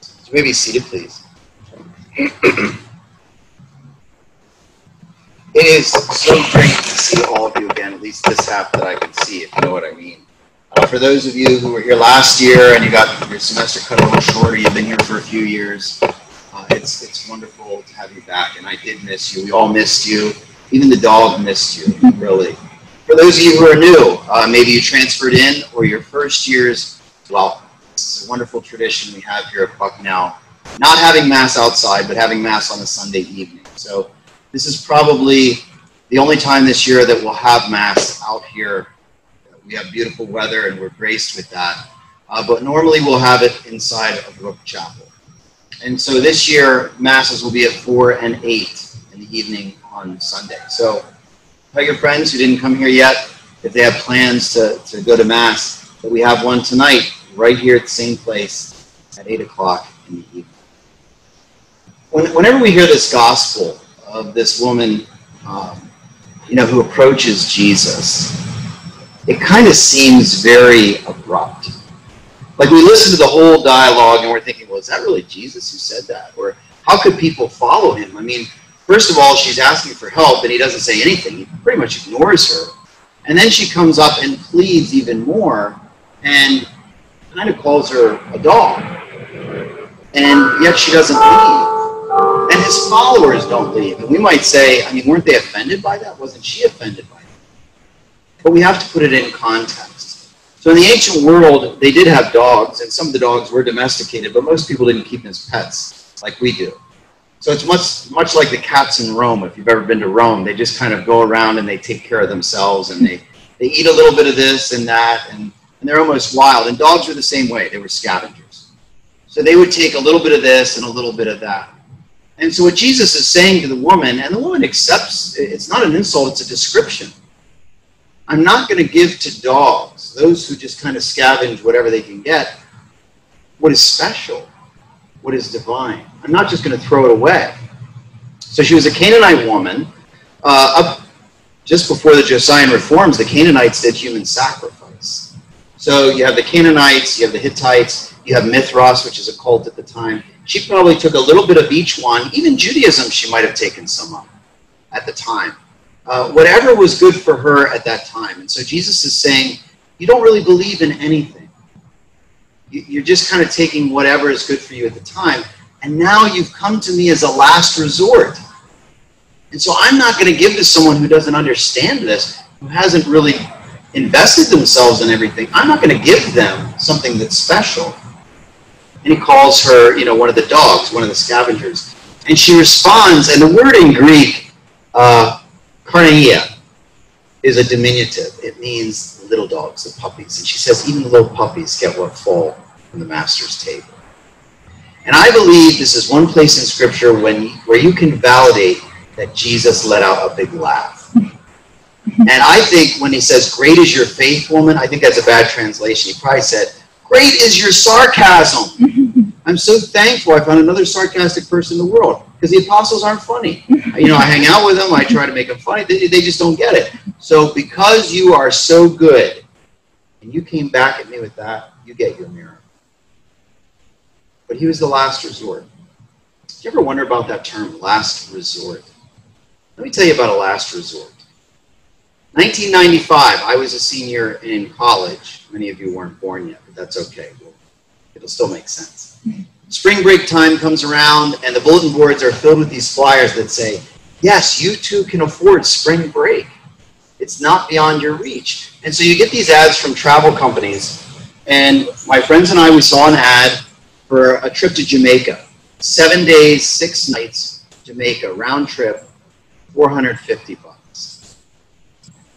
So you may be seated, please. It is so great to see all of you again, at least this half that I can see, if you know what I mean. For those of you who were here last year and you got your semester cut a little short, or you've been here for a few years, it's wonderful to have you back. And I did miss you. We all missed you. Even the dog missed you, really. For those of you who are new, maybe you transferred in or your first years, well, this is a wonderful tradition we have here at Bucknell. Not having Mass outside, but having Mass on a Sunday evening. So this is probably the only time this year that we'll have Mass out here. We have beautiful weather and we're graced with that. But normally we'll have it inside of Brook Chapel. And so this year, Masses will be at 4 and 8 in the evening on Sunday. So tell your friends who didn't come here yet, if they have plans to go to Mass, that we have one tonight right here at the same place at 8 o'clock in the evening. Whenever we hear this gospel of this woman, who approaches Jesus, it kind of seems very abrupt. Like we listen to the whole dialogue and we're thinking, well, is that really Jesus who said that? Or how could people follow him? I mean, first of all, she's asking for help and he doesn't say anything. He pretty much ignores her. And then she comes up and pleads even more and kind of calls her a dog. And yet she doesn't leave. And his followers don't leave. And we might say, I mean, weren't they offended by that? Wasn't she offended by that? But we have to put it in context. So in the ancient world, they did have dogs, and some of the dogs were domesticated, but most people didn't keep them as pets like we do. So it's much like the cats in Rome. If you've ever been to Rome, they just kind of go around and they take care of themselves, and they eat a little bit of this and that, and they're almost wild. And dogs were the same way. They were scavengers. So they would take a little bit of this and a little bit of that. And so what Jesus is saying to the woman, and the woman accepts, it's not an insult, it's a description. I'm not going to give to dogs, those who just kind of scavenge whatever they can get, what is special, what is divine. I'm not just going to throw it away. So she was a Canaanite woman. Up just before the Josian reforms, the Canaanites did human sacrifice. So you have the Canaanites, you have the Hittites, you have Mithras, which is a cult at the time. She probably took a little bit of each one. Even Judaism, she might have taken some of at the time. Whatever was good for her at that time. And so Jesus is saying, you don't really believe in anything. You're just kind of taking whatever is good for you at the time. And now you've come to me as a last resort. And so I'm not going to give to someone who doesn't understand this, who hasn't really invested themselves in everything. I'm not going to give them something that's special. And he calls her, one of the dogs, one of the scavengers. And she responds, and the word in Greek, Karneia, is a diminutive. It means little dogs, the puppies. And she says, even the little puppies get what fall from the master's table. And I believe this is one place in Scripture where you can validate that Jesus let out a big laugh. And I think when he says, great is your faith, woman, I think that's a bad translation. He probably said, great is your sarcasm. I'm so thankful I found another sarcastic person in the world, because the apostles aren't funny. I hang out with them, I try to make them funny, they just don't get it. So because you are so good, and you came back at me with that, you get your miracle. But he was the last resort. Do you ever wonder about that term, last resort? Let me tell you about a last resort. 1995, I was a senior in college. Many of you weren't born yet, but that's okay. It'll still make sense. Spring break time comes around, and the bulletin boards are filled with these flyers that say, yes, you too can afford spring break. It's not beyond your reach. And so you get these ads from travel companies, and my friends and I, we saw an ad for a trip to Jamaica. 7 days, 6 nights, Jamaica, round trip, $450.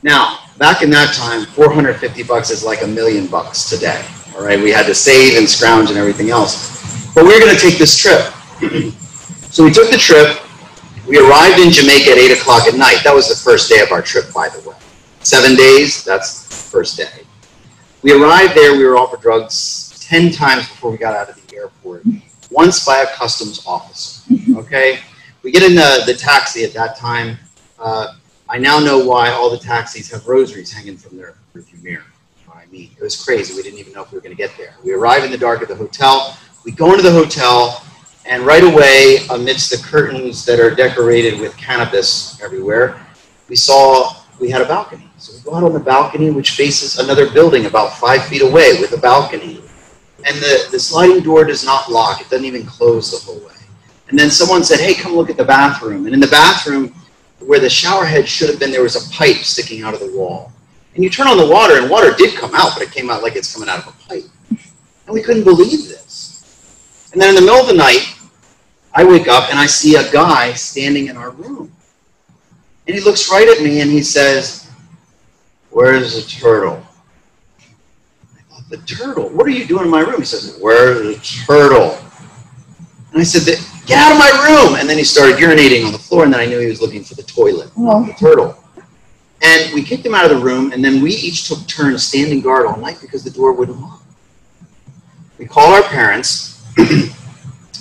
Now, back in that time, $450 is like $1 million today. All right, we had to save and scrounge and everything else. But we were going to take this trip. So we took the trip. We arrived in Jamaica at 8 o'clock at night. That was the first day of our trip, by the way. 7 days, that's the first day. We arrived there. We were offered drugs 10 times before we got out of the airport. Once by a customs officer. Okay? We get in the taxi at that time. I now know why all the taxis have rosaries hanging from their rearview mirror. I mean, it was crazy. We didn't even know if we were going to get there. We arrive in the dark at the hotel. We go into the hotel, and right away, amidst the curtains that are decorated with cannabis everywhere, we had a balcony. So we go out on the balcony, which faces another building about 5 feet away with a balcony. And the sliding door does not lock. It doesn't even close the whole way. And then someone said, hey, come look at the bathroom. And in the bathroom, where the shower head should have been, there was a pipe sticking out of the wall. And you turn on the water, and water did come out, but it came out like it's coming out of a pipe. And we couldn't believe this. And then in the middle of the night, I wake up, and I see a guy standing in our room. And he looks right at me, and he says, where's the turtle? I thought, the turtle? What are you doing in my room? He says, where's the turtle? And I said, get out of my room. And then he started urinating on the floor, and then I knew he was looking for the toilet, not the turtle. And we kicked him out of the room, and then we each took turns standing guard all night because the door wouldn't lock. We called our parents,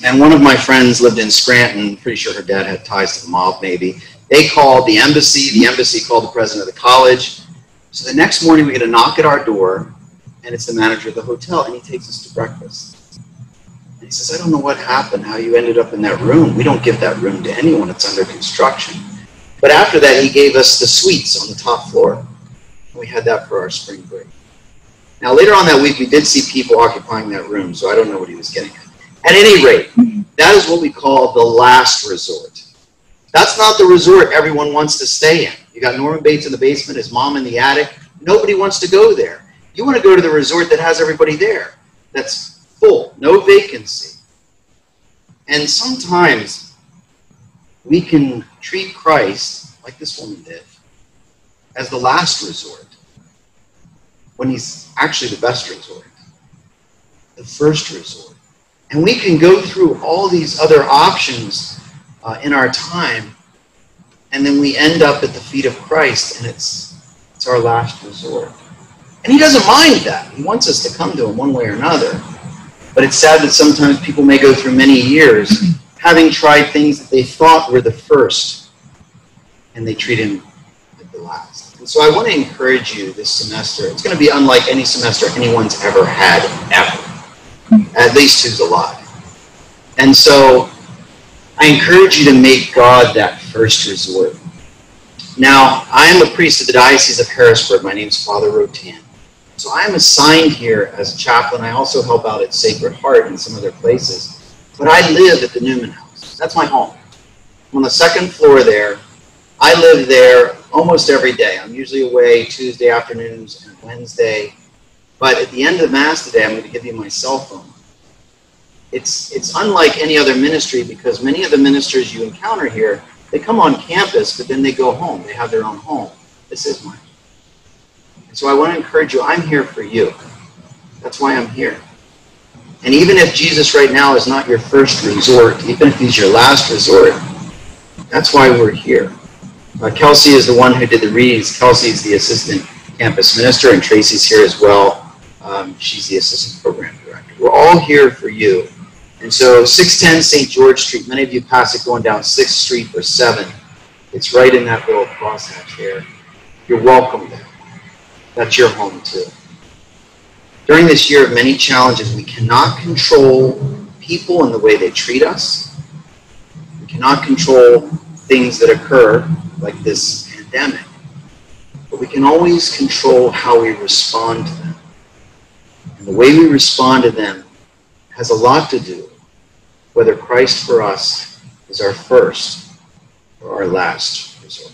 and one of my friends lived in Scranton. Pretty sure her dad had ties to the mob, maybe. They called the embassy called the president of the college. So the next morning we get a knock at our door, and it's the manager of the hotel, and he takes us to breakfast. And he says, I don't know what happened, how you ended up in that room. We don't give that room to anyone. It's under construction. But after that, he gave us the suites on the top floor. We had that for our spring break. Now, later on that week, we did see people occupying that room, so I don't know what he was getting at. At any rate, that is what we call the last resort. That's not the resort everyone wants to stay in. You got Norman Bates in the basement, his mom in the attic. Nobody wants to go there. You want to go to the resort that has everybody there, that's full, no vacancy. And sometimes we can treat Christ, like this woman did, as the last resort, when he's actually the best resort, the first resort. And we can go through all these other options in our time, and then we end up at the feet of Christ, and it's our last resort. And he doesn't mind that. He wants us to come to him one way or another. But it's sad that sometimes people may go through many years having tried things that they thought were the first, and they treat him like the last. And so I want to encourage you this semester. It's going to be unlike any semester anyone's ever had, ever. At least who's alive. And so I encourage you to make God that first resort. Now, I am a priest of the Diocese of Harrisburg. My name is Father Rotan. So I am assigned here as a chaplain. I also help out at Sacred Heart and some other places. But I live at the Newman House. That's my home. I'm on the second floor there. I live there almost every day. I'm usually away Tuesday afternoons and Wednesday. But at the end of Mass today, I'm going to give you my cell phone. It's unlike any other ministry, because many of the ministers you encounter here, they come on campus, but then they go home. They have their own home. This is mine. And so I want to encourage you, I'm here for you. That's why I'm here. And even if Jesus right now is not your first resort, even if he's your last resort, that's why we're here. Kelsey is the one who did the readings. Kelsey is the assistant campus minister, and Tracy's here as well. She's the assistant program director. We're all here for you. And so 610 St. George Street, many of you pass it going down 6th Street or 7th. It's right in that little crosshatch there. You're welcome there. That's your home too. During this year of many challenges, we cannot control people and the way they treat us. We cannot control things that occur, like this pandemic. But we can always control how we respond to them. And the way we respond to them has a lot to do whether Christ for us is our first or our last resort.